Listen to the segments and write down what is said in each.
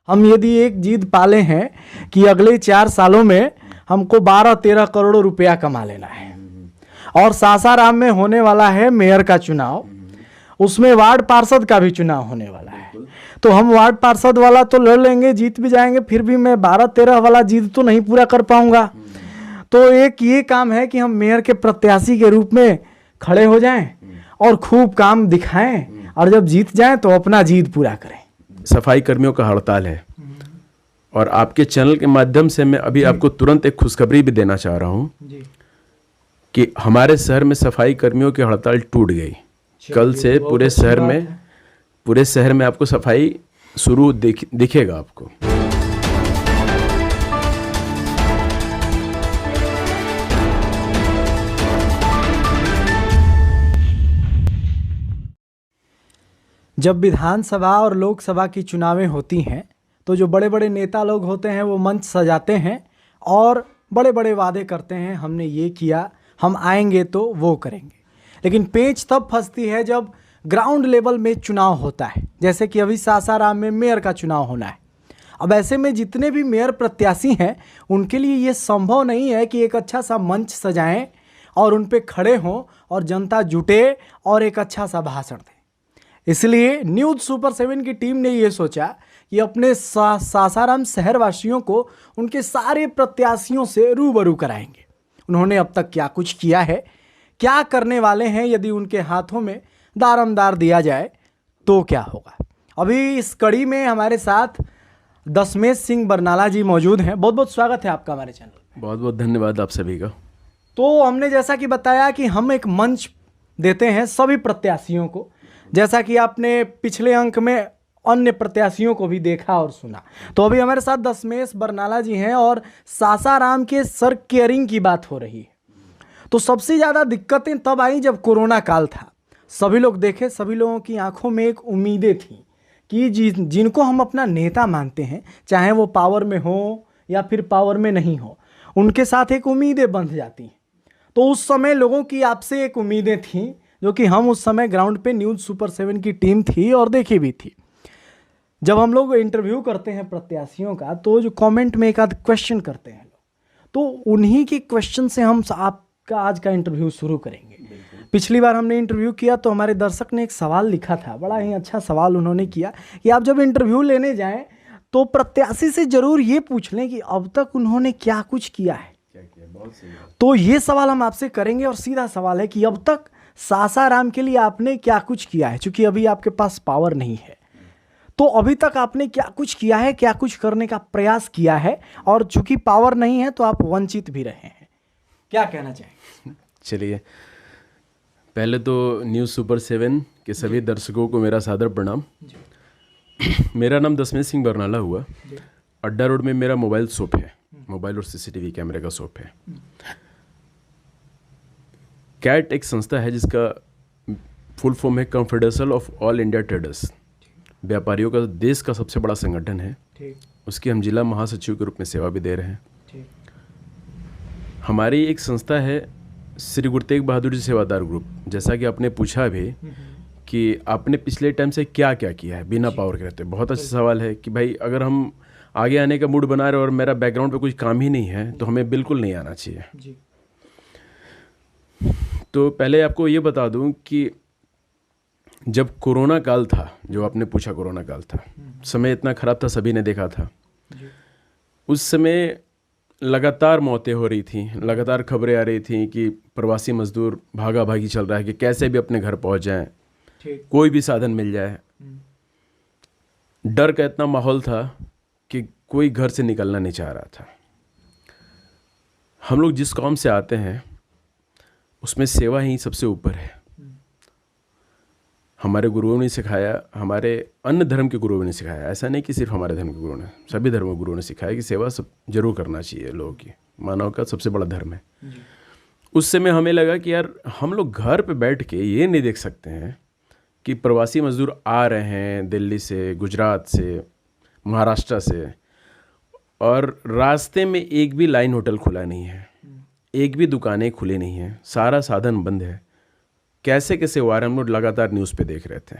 हम यदि एक जिद पाले हैं कि अगले 4 सालों में हमको 12-13 करोड़ रुपया कमा लेना है और सासाराम में होने वाला है मेयर का चुनाव, उसमें वार्ड पार्षद का भी चुनाव होने वाला है, तो हम वार्ड पार्षद वाला तो लड़ लेंगे, जीत भी जाएंगे, फिर भी मैं 12-13 वाला जिद तो नहीं पूरा कर पाऊंगा। तो एक ये काम है कि हम मेयर के प्रत्याशी के रूप में खड़े हो जाएं और खूब काम दिखाएं और जब जीत जाएं तो अपना जीत पूरा करें। सफाई कर्मियों का हड़ताल है और आपके चैनल के माध्यम से मैं अभी आपको तुरंत एक खुशखबरी भी देना चाह रहा हूं कि हमारे शहर में सफाई कर्मियों की हड़ताल टूट गई। कल से पूरे शहर में आपको सफाई शुरू दिखेगा आपको। जब विधानसभा और लोकसभा की चुनावें होती हैं तो जो बड़े बड़े नेता लोग होते हैं वो मंच सजाते हैं और बड़े बड़े वादे करते हैं, हमने ये किया, हम आएंगे तो वो करेंगे। लेकिन पेंच तब फंसती है जब ग्राउंड लेवल में चुनाव होता है, जैसे कि अभी सासाराम में मेयर का चुनाव होना है। अब ऐसे में जितने भी मेयर प्रत्याशी हैं उनके लिए ये संभव नहीं है कि एक अच्छा सा मंच सजाएं और उन पे खड़े हों और जनता जुटे और एक अच्छा सा भाषण दें। इसलिए न्यूज़ सुपर 7 की टीम ने ये सोचा कि अपने सासाराम शहरवासियों को उनके सारे प्रत्याशियों से रूबरू कराएंगे। उन्होंने अब तक क्या कुछ किया है, क्या करने वाले हैं, यदि उनके हाथों में दारमदार दिया जाए तो क्या होगा। अभी इस कड़ी में हमारे साथ दशमेश सिंह बरनाला जी मौजूद हैं। बहुत बहुत स्वागत है आपका हमारे चैनल। बहुत बहुत धन्यवाद आप सभी का। तो हमने जैसा कि बताया कि हम एक मंच देते हैं सभी प्रत्याशियों को, जैसा कि आपने पिछले अंक में अन्य प्रत्याशियों को भी देखा और सुना। तो अभी हमारे साथ दशमेश बरनाला जी हैं और सासाराम के सर केयरिंग की बात हो रही है। तो सबसे ज़्यादा दिक्कतें तब आई जब कोरोना काल था। सभी लोग देखे, सभी लोगों की आंखों में एक उम्मीदें थी कि जिनको हम अपना नेता मानते हैं, चाहे वो पावर में हो या फिर पावर में नहीं हो, उनके साथ एक उम्मीदें बंध जाती हैं। तो उस समय लोगों की आपसे एक उम्मीदें थीं जो कि हम उस समय ग्राउंड पे न्यूज़ सुपर 7 की टीम थी और देखी भी थी। जब हम लोग इंटरव्यू करते हैं प्रत्याशियों का तो जो कमेंट में एक आध क्वेश्चन करते हैं लोग, तो उन्हीं के क्वेश्चन से हम आपका आज का इंटरव्यू शुरू करेंगे। पिछली बार हमने इंटरव्यू किया तो हमारे दर्शक ने एक सवाल लिखा था, बड़ा ही अच्छा सवाल उन्होंने किया कि आप जब इंटरव्यू लेने जाएं तो प्रत्याशी से ज़रूर ये पूछ लें कि अब तक उन्होंने क्या कुछ किया है। तो ये सवाल हम आपसे करेंगे और सीधा सवाल है कि अब तक सासाराम के लिए आपने क्या कुछ किया है। चूंकि अभी आपके पास पावर नहीं है तो अभी तक आपने क्या कुछ किया है, क्या कुछ करने का प्रयास किया है, और चूंकि पावर नहीं है तो आप वंचित भी रहे हैं, क्या कहना चाहेंगे? चलिए, पहले तो न्यूज़ सुपर 7 के सभी दर्शकों को मेरा सादर प्रणाम। मेरा नाम दशमेश सिंह बरनाला हुआ। अड्डा रोड में मेरा मोबाइल शॉप है, मोबाइल और सीसीटीवी कैमरे का शॉप है। कैट एक संस्था है जिसका फुल फॉर्म है confederation of all India traders. व्यापारियों का देश का सबसे बड़ा संगठन है। उसकी हम जिला महासचिव के रूप में सेवा भी दे रहे हैं। हमारी एक संस्था है श्री गुरु तेग बहादुर जी सेवादार ग्रुप। जैसा कि आपने पूछा भी कि आपने पिछले टाइम से क्या क्या किया है बिना पावर के रहते, बहुत अच्छा सवाल है कि भाई अगर हम आगे आने का मूड बना रहे और मेरा बैकग्राउंड पे कुछ काम ही नहीं है तो हमें बिल्कुल नहीं आना चाहिए। तो पहले आपको ये बता दूं कि जब कोरोना काल था, जो आपने पूछा कोरोना काल था, समय इतना ख़राब था, सभी ने देखा था। उस समय लगातार मौतें हो रही थी, लगातार खबरें आ रही थी कि प्रवासी मजदूर भागा भागी चल रहा है कि कैसे भी अपने घर पहुंच जाएं, कोई भी साधन मिल जाए। डर का इतना माहौल था कि कोई घर से निकलना नहीं चाह रहा था। हम लोग जिस कौम से आते हैं उसमें सेवा ही सबसे ऊपर है। हमारे गुरुओं ने सिखाया, हमारे अन्य धर्म के गुरुओं ने सिखाया, ऐसा नहीं कि सिर्फ हमारे धर्म के गुरुओं ने, सभी धर्म के गुरुओं ने सिखाया कि सेवा सब जरूर करना चाहिए। लोगों की, मानव का सबसे बड़ा धर्म है। उस समय हमें लगा कि यार हम लोग घर पे बैठ के ये नहीं देख सकते हैं कि प्रवासी मजदूर आ रहे हैं दिल्ली से, गुजरात से, महाराष्ट्र से, और रास्ते में एक भी लाइन होटल खुला नहीं है, एक भी दुकानें खुली नहीं हैं, सारा साधन बंद है। कैसे कैसे हो रहा है हम लोग लगातार न्यूज़ पे देख रहे थे।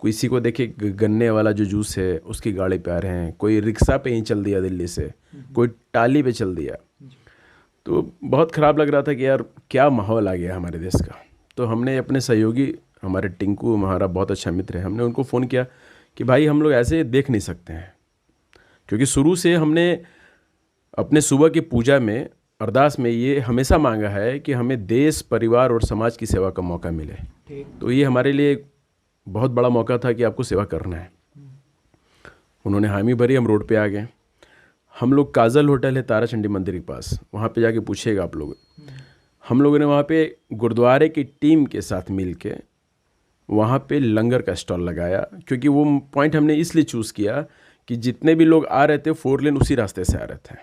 किसी को देखे गन्ने वाला जो जूस है उसकी गाड़ी पे आ रहे हैं, कोई रिक्शा पे ही चल दिया दिल्ली से, कोई टाली पे चल दिया। तो बहुत ख़राब लग रहा था कि यार क्या माहौल आ गया हमारे देश का। तो हमने अपने सहयोगी, हमारे टिंकू हमारा बहुत अच्छा मित्र है, हमने उनको फ़ोन किया कि भाई हम लोग ऐसे देख नहीं सकते हैं, क्योंकि शुरू से हमने अपने सुबह की पूजा में, अरदास में ये हमेशा मांगा है कि हमें देश, परिवार और समाज की सेवा का मौका मिले। तो ये हमारे लिए बहुत बड़ा मौका था कि आपको सेवा करना है। उन्होंने हामी भरी, हम रोड पे आ गए। हम लोग काजल होटल है ताराचंडी मंदिर के पास, वहाँ पे जाके पूछिएगा आप लोग। हम लोगों ने वहाँ पे गुरुद्वारे की टीम के साथ मिल के वहाँ पे लंगर का स्टॉल लगाया, क्योंकि वो पॉइंट हमने इसलिए चूज़ किया कि जितने भी लोग आ रहे थे 4 लेन उसी रास्ते से आ रहे थे।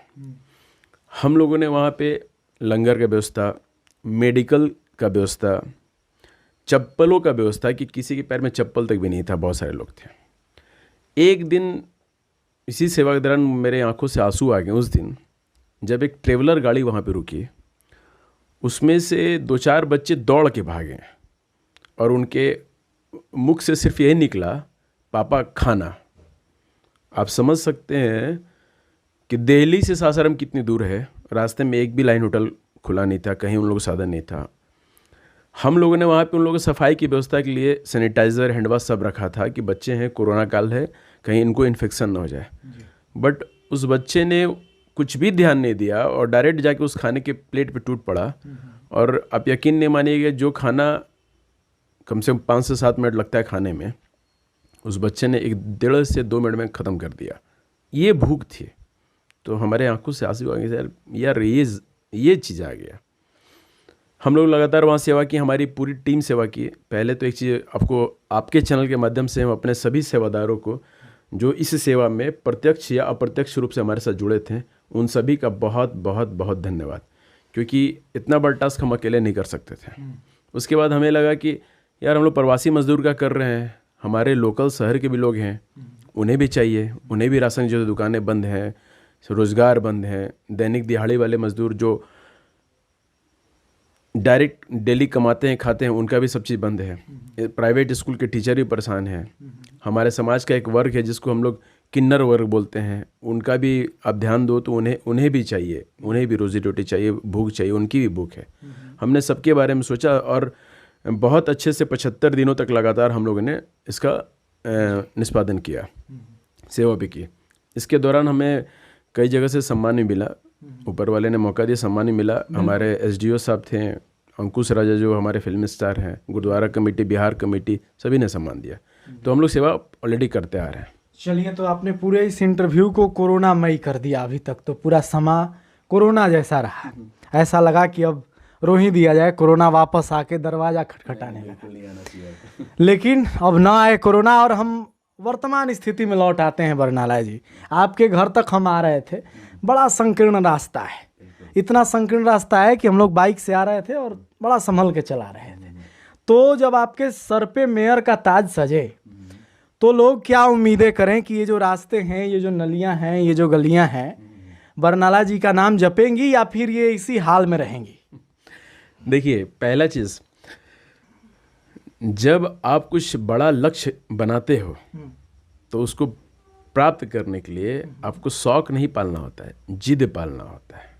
हम लोगों ने वहाँ पे लंगर का व्यवस्था, मेडिकल का व्यवस्था, चप्पलों का व्यवस्था कि किसी के पैर में चप्पल तक भी नहीं था, बहुत सारे लोग थे। एक दिन इसी सेवा के दौरान मेरे आंखों से आंसू आ गए उस दिन, जब एक ट्रेवलर गाड़ी वहाँ पे रुकी, उसमें से 2-4 बच्चे दौड़ के भागे और उनके मुख से सिर्फ यही निकला, पापा खाना। आप समझ सकते हैं कि दिल्ली से सासाराम कितनी दूर है, रास्ते में एक भी लाइन होटल खुला नहीं था, कहीं उन लोगों को साधन नहीं था। हम लोगों ने वहाँ पे उन लोगों को सफाई की व्यवस्था के लिए सैनिटाइज़र, हैंड वॉश सब रखा था कि बच्चे हैं, कोरोना काल है, कहीं इनको इन्फेक्शन ना हो जाए। बट उस बच्चे ने कुछ भी ध्यान नहीं दिया और डायरेक्ट जाके उस खाने के प्लेट पे टूट पड़ा। और आप यकीन नहीं मानिएगा, जो खाना कम से कम 5 से 7 मिनट लगता है खाने में, उस बच्चे ने 1.5 से 2 मिनट में ख़त्म कर दिया। ये भूख थी। तो हमारे आंखों से आंसू आ गए, यार ये चीज़ आ गया। हम लोग लगातार वहाँ सेवा की, हमारी पूरी टीम सेवा की। पहले तो एक चीज़ आपको, आपके चैनल के माध्यम से हम अपने सभी सेवादारों को जो इस सेवा में प्रत्यक्ष या अप्रत्यक्ष रूप से हमारे साथ जुड़े थे, उन सभी का बहुत बहुत बहुत धन्यवाद, क्योंकि इतना बड़ा टास्क हम अकेले नहीं कर सकते थे। उसके बाद हमें लगा कि यार हम लोग प्रवासी मजदूर का कर रहे हैं, हमारे लोकल शहर के भी लोग हैं, उन्हें भी चाहिए, उन्हें भी राशन, जो दुकानें बंद हैं, रोज़गार बंद हैं, दैनिक दिहाड़ी वाले मजदूर जो डायरेक्ट डेली कमाते हैं, खाते हैं, उनका भी सब चीज़ बंद है। प्राइवेट स्कूल के टीचर भी परेशान हैं। हमारे समाज का एक वर्ग है जिसको हम लोग किन्नर वर्ग बोलते हैं, उनका भी आप ध्यान दो तो उन्हें भी चाहिए, उन्हें भी रोजी रोटी चाहिए, भूख चाहिए, उनकी भी भूख है। हमने सबके बारे में सोचा और बहुत अच्छे से 75 दिनों तक लगातार हम लोगों ने इसका निष्पादन किया, सेवा भी की। इसके दौरान हमें कई जगह से सम्मान भी मिला, ऊपर वाले ने मौका दिया, सम्मान भी मिला। हमारे एसडीओ साहब थे, अंकुश राजा जो हमारे फिल्म स्टार हैं, गुरुद्वारा कमेटी, बिहार कमेटी, सभी ने सम्मान दिया। तो हम लोग सेवा ऑलरेडी करते आ रहे हैं। चलिए, तो आपने पूरे इस इंटरव्यू को कोरोनामयी कर दिया। अभी तक तो पूरा समा कोरोना जैसा रहा, ऐसा लगा कि अब रो ही दिया जाए, कोरोना वापस आके दरवाजा खटखटाने लगा। लेकिन अब ना आए कोरोना और हम वर्तमान स्थिति में लौट आते हैं। बरनाला जी, आपके घर तक हम आ रहे थे, बड़ा संकीर्ण रास्ता है, इतना संकीर्ण रास्ता है कि हम लोग बाइक से आ रहे थे और बड़ा संभल के चला रहे थे। तो जब आपके सर पे मेयर का ताज सजे, तो लोग क्या उम्मीदें करें कि ये जो रास्ते हैं, ये जो नलियां हैं, ये जो गलियां हैं, बरनाला जी का नाम जपेंगी या फिर ये इसी हाल में रहेंगी? देखिए, पहला चीज़, जब आप कुछ बड़ा लक्ष्य बनाते हो तो उसको प्राप्त करने के लिए आपको शौक नहीं पालना होता है, जिद पालना होता है।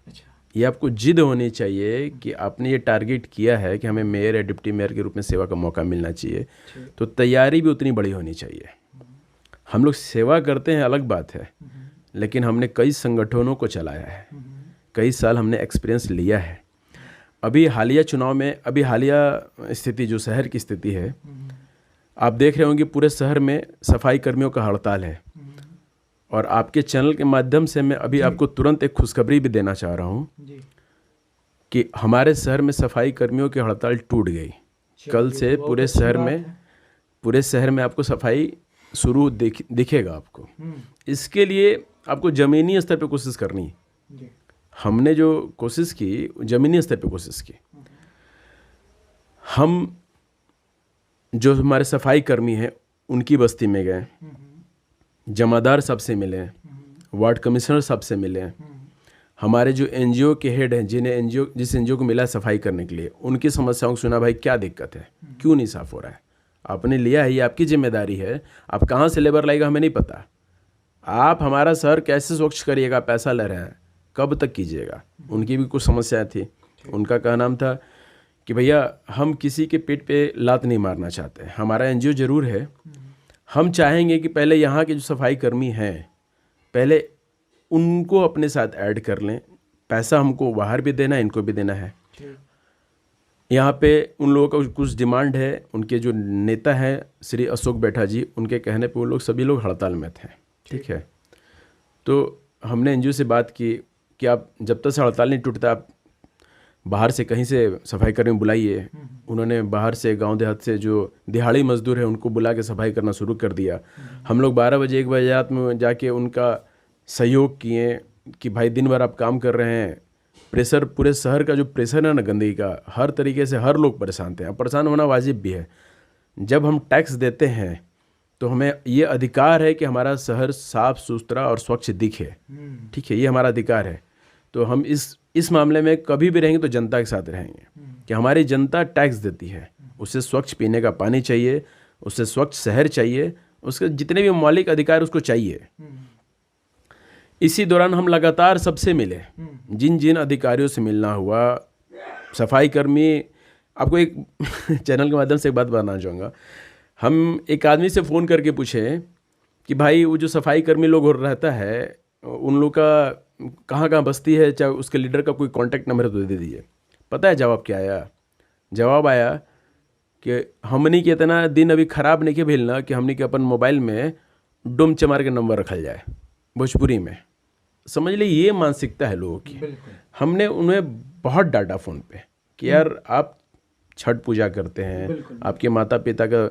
ये आपको जिद होनी चाहिए कि आपने ये टारगेट किया है कि हमें मेयर या डिप्टी मेयर के रूप में सेवा का मौका मिलना चाहिए, तो तैयारी भी उतनी बड़ी होनी चाहिए। हम लोग सेवा करते हैं, अलग बात है, लेकिन हमने कई संगठनों को चलाया है, कई साल हमने एक्सपीरियंस लिया है। अभी हालिया चुनाव में, अभी हालिया स्थिति जो शहर की स्थिति है, आप देख रहे होंगे पूरे शहर में सफाई कर्मियों का हड़ताल है। और आपके चैनल के माध्यम से मैं अभी आपको तुरंत एक खुशखबरी भी देना चाह रहा हूँ कि हमारे शहर में सफाई कर्मियों की हड़ताल टूट गई। कल से पूरे शहर में आपको सफाई शुरू दिखेगा आपको। इसके लिए आपको ज़मीनी स्तर पे कोशिश करनी है। हमने जो कोशिश की, ज़मीनी स्तर पे कोशिश की। हम जो हमारे सफाई कर्मी हैं उनकी बस्ती में गए, जमादार साहब से मिले, वार्ड कमिश्नर साहब से मिले, हमारे जो एनजीओ के हेड हैं, जिस एनजीओ को मिला सफाई करने के लिए, उनकी समस्याओं को सुना। भाई क्या दिक्कत है, क्यों नहीं साफ़ हो रहा है, आपने लिया है, ये आपकी जिम्मेदारी है। आप कहाँ से लेबर लाएगा हमें नहीं पता। आप हमारा शहर कैसे स्वच्छ करिएगा, पैसा ले रहे हैं, कब तक कीजिएगा। उनकी भी कुछ समस्याएं थी। उनका कहना था कि भैया हम किसी के पेट पे लात नहीं मारना चाहते, हमारा एनजीओ जरूर है, हम चाहेंगे कि पहले यहाँ के जो सफाई कर्मी हैं पहले उनको अपने साथ ऐड कर लें। पैसा हमको बाहर भी देना है, इनको भी देना है। यहाँ पे उन लोगों का कुछ डिमांड है। उनके जो नेता हैं श्री अशोक बैठा जी, उनके कहने पे वो लोग सभी लोग हड़ताल में थे। ठीक है, तो हमने एनजीओ से बात की कि आप जब तक से हड़ताल नहीं टूटता आप बाहर से कहीं से सफाई कर्मी बुलाइए। उन्होंने बाहर से गांव देहात से जो दिहाड़ी मजदूर है उनको बुला के सफाई करना शुरू कर दिया। हम लोग 12 बजे 1 बजे रात में जाके उनका सहयोग किए कि भाई दिन भर आप काम कर रहे हैं, प्रेशर पूरे शहर का जो प्रेशर है ना गंदगी का, हर तरीके से हर लोग परेशान थे। अब परेशान होना वाजिब भी है। जब हम टैक्स देते हैं तो हमें ये अधिकार है कि हमारा शहर साफ सुथरा और स्वच्छ दिखे। ठीक है, ये हमारा अधिकार है। तो हम इस मामले में कभी भी रहेंगे तो जनता के साथ रहेंगे कि हमारी जनता टैक्स देती है, उसे स्वच्छ पीने का पानी चाहिए, उसे स्वच्छ शहर चाहिए, उसके जितने भी मौलिक अधिकार उसको चाहिए। इसी दौरान हम लगातार सबसे मिले, जिन जिन अधिकारियों से मिलना हुआ, सफाई कर्मी। आपको एक चैनल के माध्यम से एक बात बताना चाहूँगा। हम एक आदमी से फ़ोन करके पूछे कि भाई वो जो सफाई कर्मी लोग रहता है उन लोग का कहाँ कहाँ बस्ती है, चाहे उसके लीडर का कोई कांटेक्ट नंबर है तो दे दीजिए। पता है जवाब क्या आया? जवाब आया कि हमनी के इतना दिन अभी ख़राब नहीं के भेजना कि हमनी के अपन मोबाइल में डुम चमार के नंबर रखा जाए भोजपुरी में। समझ लीजिए ये मानसिकता है लोगों की। हमने उन्हें बहुत डांटा फ़ोन पे कि यार आप छठ पूजा करते हैं, आपके माता पिता का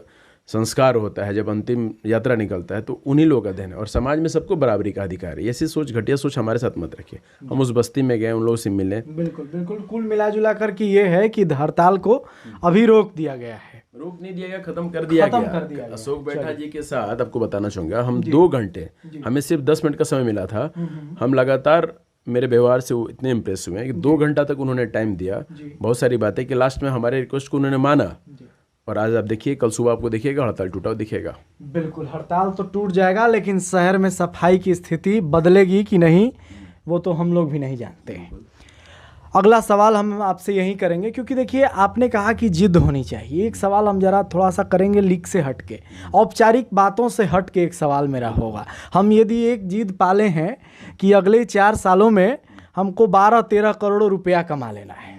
संस्कार होता है, जब अंतिम यात्रा निकलता है तो उन्हीं लोगों का देन है और समाज में सबको बराबरी का अधिकार है। ऐसी सोच, घटिया सोच हमारे साथ मत रखिए। हम उस बस्ती में गए, उन लोगों से मिले। बिल्कुल बिल्कुल, कुल मिला जुला कर कि ये है कि हड़ताल को अभी रोक दिया गया है। रोक नहीं दिया गया, खत्म कर दिया गया। अशोक बैठा जी के साथ आपको बताना चाहूँगा, हम 2 घंटे, हमें सिर्फ 10 मिनट का समय मिला था। हम लगातार मेरे व्यवहार से वो इतने इम्प्रेस हुए कि 2 घंटा तक उन्होंने टाइम दिया, बहुत सारी बातें कि लास्ट में हमारे रिक्वेस्ट को उन्होंने माना। और आज आप देखिए, कल सुबह आपको दिखेगा हड़ताल टूटा हुआ दिखेगा। बिल्कुल, हड़ताल तो टूट जाएगा, लेकिन शहर में सफाई की स्थिति बदलेगी कि नहीं वो तो हम लोग भी नहीं जानते हैं। अगला सवाल हम आपसे यही करेंगे, क्योंकि देखिए आपने कहा कि जिद होनी चाहिए। एक सवाल हम जरा थोड़ा सा करेंगे लीक से हट के, औपचारिक बातों से हट के। एक सवाल मेरा होगा, हम यदि एक जिद पाले हैं कि अगले 4 सालों में हमको 12-13 करोड़ रुपया कमा लेना है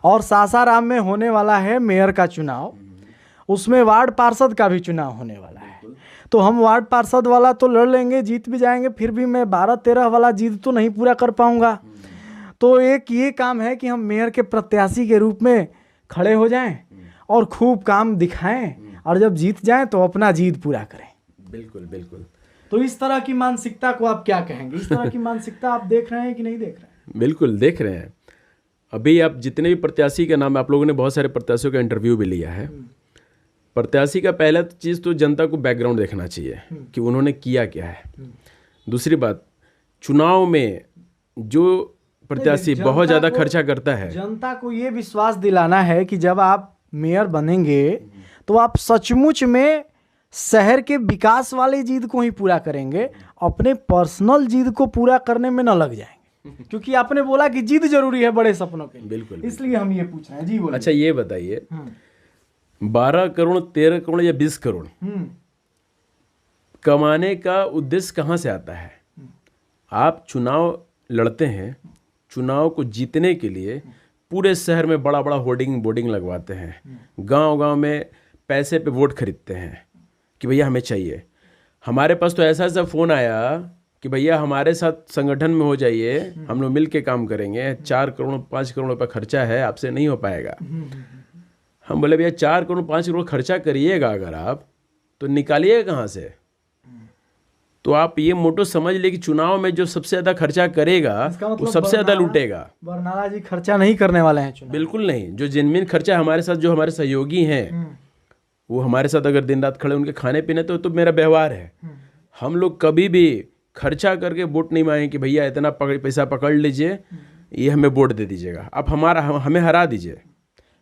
और सासाराम में होने वाला है मेयर का चुनाव, उसमें वार्ड पार्षद का भी चुनाव होने वाला है, तो हम वार्ड पार्षद वाला तो लड़ लेंगे, जीत भी जाएंगे, फिर भी मैं 12-13 वाला जिद तो नहीं पूरा कर पाऊंगा। तो एक ये काम है कि हम मेयर के प्रत्याशी के रूप में खड़े हो जाएं और खूब काम दिखाएं और जब जीत जाएं तो अपना जीत पूरा करें। बिल्कुल बिल्कुल। तो इस तरह की मानसिकता को आप क्या कहेंगे? इस तरह की मानसिकता आप देख रहे हैं कि नहीं देख रहे हैं? बिल्कुल देख रहे हैं। अभी आप जितने भी प्रत्याशी के नाम, आप लोगों ने बहुत सारे प्रत्याशियों का इंटरव्यू भी लिया है। प्रत्याशी का पहला चीज़ तो जनता को बैकग्राउंड देखना चाहिए कि उन्होंने किया क्या है। दूसरी बात, चुनाव में जो प्रत्याशी बहुत ज़्यादा खर्चा करता है, जनता को ये विश्वास दिलाना है कि जब आप मेयर बनेंगे तो आप सचमुच में शहर के विकास वाली जिद को ही पूरा करेंगे, अपने पर्सनल जिद को पूरा करने में न लग जाएंगे। क्योंकि आपने बोला कि जिद जरूरी है बड़े सपनों के लिए। बिल्कुल, इसलिए हम ये पूछ रहे हैं। जी बोलिए। अच्छा ये बताइए, 12 करोड़ 13 करोड़ या 20 करोड़ कमाने का उद्देश्य कहाँ से आता है? आप चुनाव लड़ते हैं, चुनाव को जीतने के लिए पूरे शहर में बड़ा बड़ा होर्डिंग बोर्डिंग लगवाते हैं, गांव-गांव में पैसे पे वोट खरीदते हैं कि भैया हमें चाहिए। हमारे पास तो ऐसा ऐसा फ़ोन आया कि भैया हमारे साथ संगठन में हो जाइए, हम लोग मिल के काम करेंगे, 4 करोड़ 5 करोड़ रुपये खर्चा है, आपसे नहीं हो पाएगा। हम बोले भैया 4 करोड़ 5 करोड़ खर्चा करिएगा अगर आप, तो निकालिएगा कहाँ से? तो आप ये मोटो समझ ले कि चुनाव में जो सबसे ज़्यादा खर्चा करेगा मतलब वो सबसे ज़्यादा लूटेगा। बरनाला जी खर्चा नहीं करने वाले हैं चुनाव। बिल्कुल नहीं। जो जेन्युइन खर्चा हमारे साथ, जो हमारे सहयोगी हैं वो हमारे साथ अगर दिन रात खड़े उनके खाने पीने तो मेरा व्यवहार है। हम लोग कभी भी खर्चा करके वोट नहीं मांगे कि भैया इतना पैसा पकड़ लीजिए, ये हमें वोट दे दीजिएगा, आप हमें हरा दीजिए।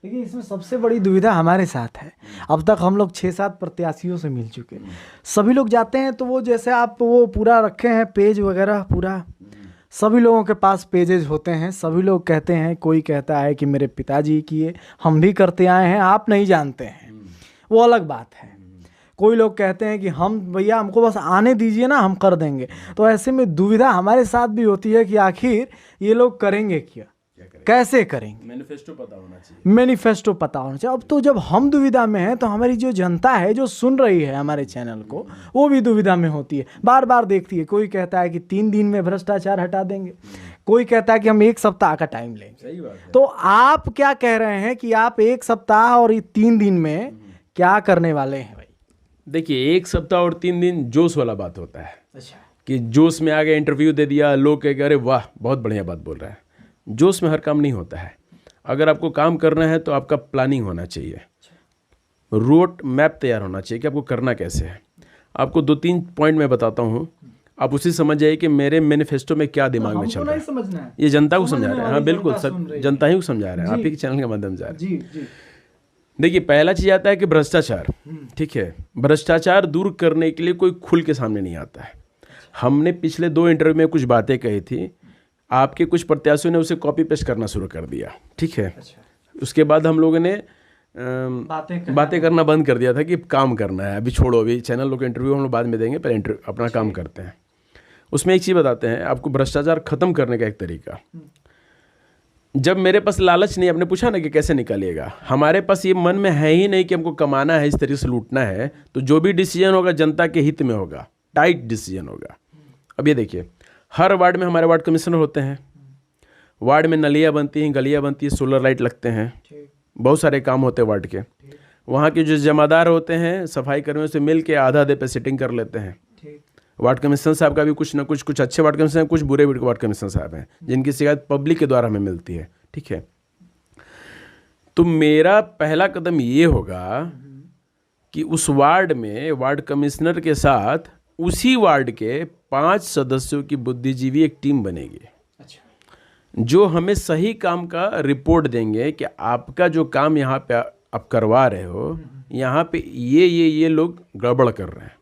देखिए इसमें सबसे बड़ी दुविधा हमारे साथ है। अब तक हम लोग 6-7 प्रत्याशियों से मिल चुके हैं, सभी लोग जाते हैं तो वो जैसे आप वो पूरा रखे हैं पेज वगैरह पूरा, सभी लोगों के पास पेजेस होते हैं, सभी लोग कहते हैं, कोई कहता है कि मेरे पिताजी किए, हम भी करते आए हैं, आप नहीं जानते हैं, वो अलग बात है। कोई लोग कहते हैं कि हम भैया हमको बस आने दीजिए ना, हम कर देंगे। तो ऐसे में दुविधा हमारे साथ भी होती है कि आखिर ये लोग करेंगे क्या, कैसे करेंगे। मैनिफेस्टो पता होना चाहिए, मैनिफेस्टो पता होना चाहिए। अब तो जब हम दुविधा में हैं तो हमारी जो जनता है जो सुन रही है हमारे चैनल को, वो भी दुविधा में होती है, बार बार देखती है। कोई कहता है कि 3 दिन में भ्रष्टाचार हटा देंगे, कोई कहता है कि हम 1 सप्ताह का टाइम लेंगे। सही बात है। तो आप क्या कह रहे हैं कि आप 1 सप्ताह और 3 दिन में क्या करने वाले हैं भाई? देखिए 1 सप्ताह और 3 दिन जोश वाला बात होता है। अच्छा, कि जोश में आ गए, इंटरव्यू दे दिया, लोग कह अरे वाह बहुत बढ़िया बात बोल रहा है। जोश में हर काम नहीं होता है। अगर आपको काम करना है तो आपका प्लानिंग होना चाहिए, रोड मैप तैयार होना चाहिए कि आपको करना कैसे है। आपको 2-3 पॉइंट मैं बताता हूँ, आप उसी समझ जाइए कि मेरे मैनिफेस्टो में क्या दिमाग में चल रहा है। समझना है, ये जनता को समझा रहे हैं। हाँ वाली बिल्कुल, जनता सुन रही है। जनता ही को समझा रहे हैं, आप ही के चैनल के माध्यम से आ रहे हैं। जी जी, देखिए पहला चीज आता है कि भ्रष्टाचार, ठीक है। भ्रष्टाचार दूर करने के लिए कोई खुल के सामने नहीं आता है। हमने पिछले 2 इंटरव्यू में कुछ बातें कही थी, आपके कुछ प्रत्याशियों ने उसे कॉपी पेस्ट करना शुरू कर दिया, ठीक है। उसके बाद हम लोगों ने बातें करना बंद कर दिया था कि काम करना है, अभी छोड़ो, अभी चैनल लोग इंटरव्यू हम लोग बाद में देंगे, पहले इंटरव्यू अपना काम करते हैं। उसमें एक चीज़ बताते हैं आपको, भ्रष्टाचार खत्म करने का एक तरीका। जब मेरे पास लालच नहीं, आपने पूछा ना कि कैसे निकालिएगा, हमारे पास ये मन में है ही नहीं कि हमको कमाना है, इस तरीके से लूटना है, तो जो भी डिसीजन होगा जनता के हित में होगा, टाइट डिसीजन होगा। अब ये देखिए, हर वार्ड में हमारे वार्ड कमिश्नर होते हैं, वार्ड में नलियाँ बनती हैं, गलियाँ बनती हैं, सोलर लाइट लगते हैं, बहुत सारे काम होते हैं वार्ड के। वहाँ के जो जमादार होते हैं सफाई कर्मियों से मिल के आधा आधे पे सेटिंग कर लेते हैं। वार्ड कमिश्नर साहब का भी कुछ ना कुछ अच्छे वार्ड कमिश्नर हैं, कुछ बुरे वार्ड कमिश्नर साहब हैं जिनकी शिकायत पब्लिक के द्वारा हमें मिलती है, ठीक है। तो मेरा पहला कदम ये होगा कि उस वार्ड में वार्ड कमिश्नर के साथ उसी वार्ड के 5 सदस्यों की बुद्धिजीवी एक टीम बनेगी, जो हमें सही काम का रिपोर्ट देंगे कि आपका जो काम यहाँ पे आप करवा रहे हो, यहाँ पे ये लोग गड़बड़ कर रहे हैं।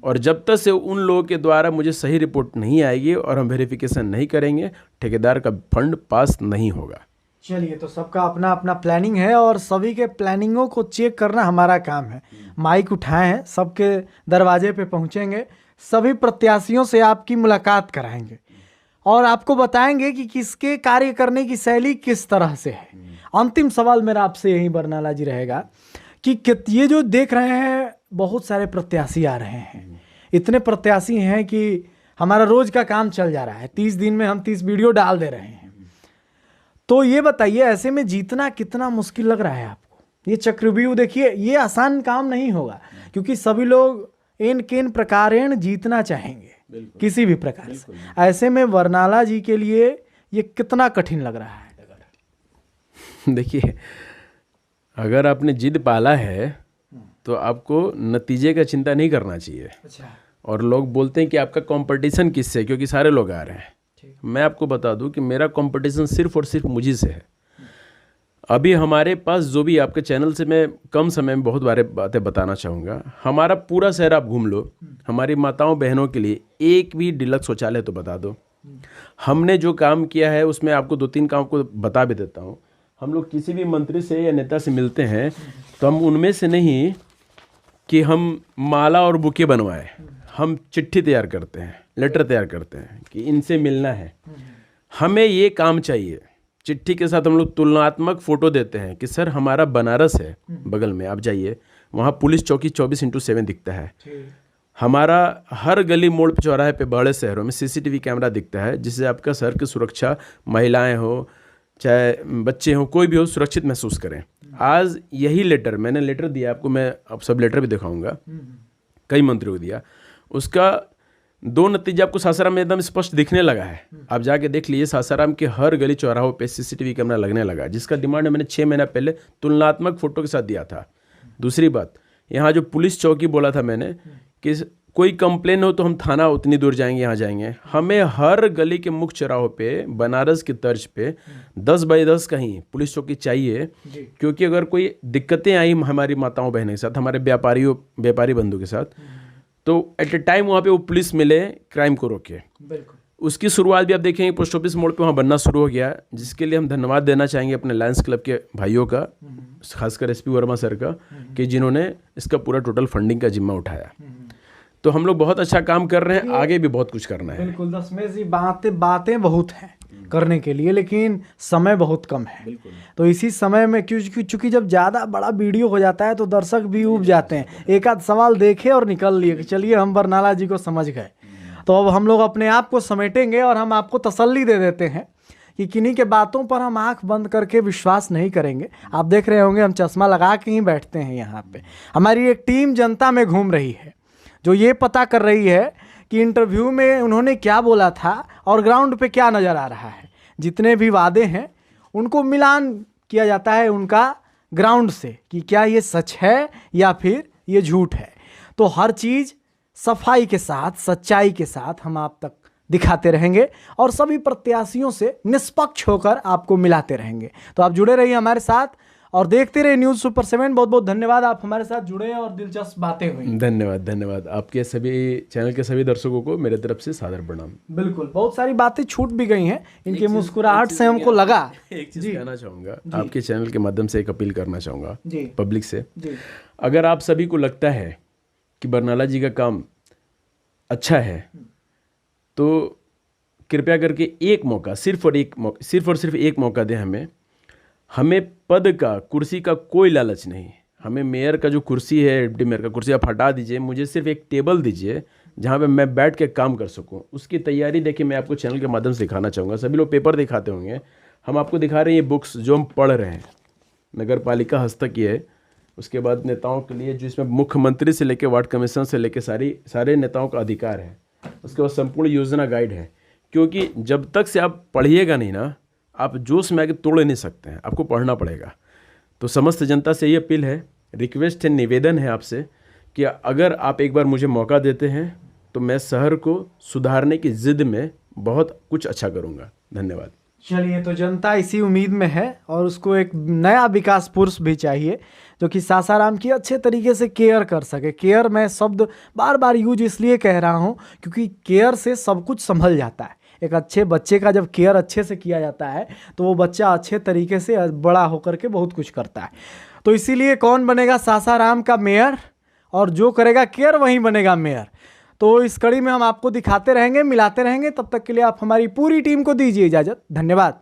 और जब तक से उन लोगों के द्वारा मुझे सही रिपोर्ट नहीं आएगी और हम वेरिफिकेशन नहीं करेंगे, ठेकेदार का फंड पास नहीं होगा। चलिए, तो सबका अपना अपना प्लानिंग है और सभी के प्लानिंगों को चेक करना हमारा काम है। माइक उठाए हैं, सबके दरवाजे पे पहुंचेंगे, सभी प्रत्याशियों से आपकी मुलाकात कराएंगे और आपको बताएंगे कि किसके कार्य करने की शैली किस तरह से है। अंतिम सवाल मेरा आपसे यही बरनाला जी रहेगा कि ये जो देख रहे हैं बहुत सारे प्रत्याशी आ रहे हैं, इतने प्रत्याशी हैं कि हमारा रोज का काम चल जा रहा है, 30 दिन में हम 30 वीडियो डाल दे रहे हैं। तो ये बताइए, ऐसे में जीतना कितना मुश्किल लग रहा है आपको? ये चक्रव्यूह देखिए, ये आसान काम नहीं होगा, क्योंकि सभी लोग इन किन प्रकारेण जीतना चाहेंगे किसी भी प्रकार से। ऐसे में बरनाला जी के लिए ये कितना कठिन लग रहा है? देखिए, अगर आपने जिद पाला है तो आपको नतीजे का चिंता नहीं करना चाहिए। अच्छा। और लोग बोलते हैं कि आपका कंपटीशन किससे, क्योंकि सारे लोग आ रहे हैं। मैं आपको बता दूं कि मेरा कंपटीशन सिर्फ और सिर्फ मुझी से है। अभी हमारे पास जो भी, आपके चैनल से मैं कम समय में बहुत बारे बातें बताना चाहूँगा। हमारा पूरा शहर आप घूम लो, हमारी माताओं बहनों के लिए एक भी डिलक्स शौचालय तो बता दो। हमने जो काम किया है उसमें आपको 2-3 काम को बता भी देता हूँ। हम लोग किसी भी मंत्री से या नेता से मिलते हैं तो हम उनमें से नहीं कि हम माला और बुके बनवाएं, हम चिट्ठी तैयार करते हैं, लेटर तैयार करते हैं कि इनसे मिलना है, हमें ये काम चाहिए। चिट्ठी के साथ हम लोग तुलनात्मक फ़ोटो देते हैं कि सर हमारा बनारस है बगल में, आप जाइए, वहाँ पुलिस चौकी 24/7 दिखता है। हमारा हर गली मोड़ पे, चौराहे पे, बड़े शहरों में CCTV कैमरा दिखता है, जिससे आपका शहर की सुरक्षा, महिलाएं हो चाहे बच्चे हों, कोई भी हो, सुरक्षित महसूस करें। आज यही लेटर मैंने दिया आपको, मैं अब सब लेटर भी दिखाऊंगा, कई मंत्रियों को दिया। उसका 2 नतीजे आपको सासाराम में एकदम स्पष्ट दिखने लगा है। आप जाके देख लीजिए, सासाराम के हर गली चौराहों पे CCTV कैमरा लगने लगा, जिसका डिमांड मैंने 6 महीना पहले तुलनात्मक फ़ोटो के साथ दिया था। दूसरी बात, यहाँ जो पुलिस चौकी बोला था मैंने कि कोई कंप्लेन हो तो हम थाना उतनी दूर जाएंगे, यहाँ जाएंगे। हमें हर गली के मुख्य चौराहों पे बनारस की तर्ज पे 10 बाई 10 कहीं पुलिस चौकी चाहिए, क्योंकि अगर कोई दिक्कतें आई हमारी माताओं बहनों के साथ, हमारे व्यापारी बंधु के साथ, तो एट ए टाइम वहाँ पे वो पुलिस मिले, क्राइम को रोके। बिल्कुल। उसकी शुरुआत भी आप देखेंगे पोस्ट ऑफिस मोड़ पे वहाँ बनना शुरू हो गया, जिसके लिए हम धन्यवाद देना चाहेंगे अपने लायंस क्लब के भाइयों का, खासकर एसपी वर्मा सर का, कि जिन्होंने इसका पूरा टोटल फंडिंग का जिम्मा उठाया। तो हम लोग बहुत अच्छा काम कर रहे हैं, आगे भी बहुत कुछ करना है। बिल्कुल दशमेश जी, बातें बहुत हैं करने के लिए, लेकिन समय बहुत कम है। तो इसी समय में क्योंकि जब ज़्यादा बड़ा वीडियो हो जाता है तो दर्शक भी ऊब जाते हैं, एक आध सवाल देखे और निकल लिए कि चलिए हम बरनाला जी को समझ गए। तो अब हम लोग अपने आप को समेटेंगे और हम आपको तसल्ली दे देते हैं कि किन्हीं के बातों पर हम आंख बंद करके विश्वास नहीं करेंगे। आप देख रहे होंगे हम चश्मा लगा के ही बैठते हैं यहाँ पे। हमारी एक टीम जनता में घूम रही है जो ये पता कर रही है कि इंटरव्यू में उन्होंने क्या बोला था और ग्राउंड पे क्या नज़र आ रहा है। जितने भी वादे हैं उनको मिलान किया जाता है उनका ग्राउंड से कि क्या ये सच है या फिर ये झूठ है। तो हर चीज़ सफाई के साथ, सच्चाई के साथ हम आप तक दिखाते रहेंगे और सभी प्रत्याशियों से निष्पक्ष होकर आपको मिलाते रहेंगे। तो आप जुड़े रहिए हमारे साथ और देखते रहिए न्यूज़ सुपर 7। बहुत बहुत धन्यवाद, आप हमारे साथ जुड़े और दिलचस्प बातें हुई। धन्यवाद आपके सभी चैनल के सभी दर्शकों को मेरे तरफ से सादर प्रणाम। बिल्कुल, बहुत सारी बातें छूट भी गई हैं, इनकी मुस्कुराहट से हमको लगा। एक चीज़ कहना चाहूँगा, आपके चैनल के माध्यम से एक अपील करना चाहूँगा पब्लिक से। अगर आप सभी को लगता है कि बरनाला जी का काम अच्छा है तो कृपया करके एक मौका, सिर्फ और सिर्फ एक मौका दें हमें पद का, कुर्सी का कोई लालच नहीं। हमें मेयर का जो कुर्सी है, डिप्टी मेयर का कुर्सी आप हटा दीजिए, मुझे सिर्फ एक टेबल दीजिए जहाँ पे मैं बैठ के काम कर सकूँ। उसकी तैयारी देखिए मैं आपको चैनल के माध्यम से दिखाना चाहूँगा। सभी लोग पेपर दिखाते होंगे, हम आपको दिखा रहे हैं ये बुक्स जो हम पढ़ रहे हैं, नगर पालिका हस्तक की है। उसके बाद नेताओं के लिए जो इसमें मुख्यमंत्री से लेकर वार्ड कमिश्नर से लेकर सारे नेताओं का अधिकार है। उसके बाद संपूर्ण योजना गाइड है, क्योंकि जब तक से आप पढ़िएगा नहीं ना, आप जोश में आके तोड़ नहीं सकते हैं, आपको पढ़ना पड़ेगा। तो समस्त जनता से ये अपील है, रिक्वेस्ट है, निवेदन है आपसे कि अगर आप एक बार मुझे मौका देते हैं तो मैं शहर को सुधारने की जिद में बहुत कुछ अच्छा करूँगा। धन्यवाद। चलिए, तो जनता इसी उम्मीद में है और उसको एक नया विकास पुरुष भी चाहिए जो कि सासाराम की अच्छे तरीके से केयर कर सके। केयर मैं शब्द बार बार यूज इसलिए कह रहा हूँ क्योंकि केयर से सब कुछ संभल जाता है। एक अच्छे बच्चे का जब केयर अच्छे से किया जाता है तो वो बच्चा अच्छे तरीके से बड़ा होकर के बहुत कुछ करता है। तो इसीलिए कौन बनेगा सासाराम का मेयर और जो करेगा केयर वही बनेगा मेयर। तो इस कड़ी में हम आपको दिखाते रहेंगे, मिलाते रहेंगे। तब तक के लिए आप हमारी पूरी टीम को दीजिए इजाज़त। धन्यवाद।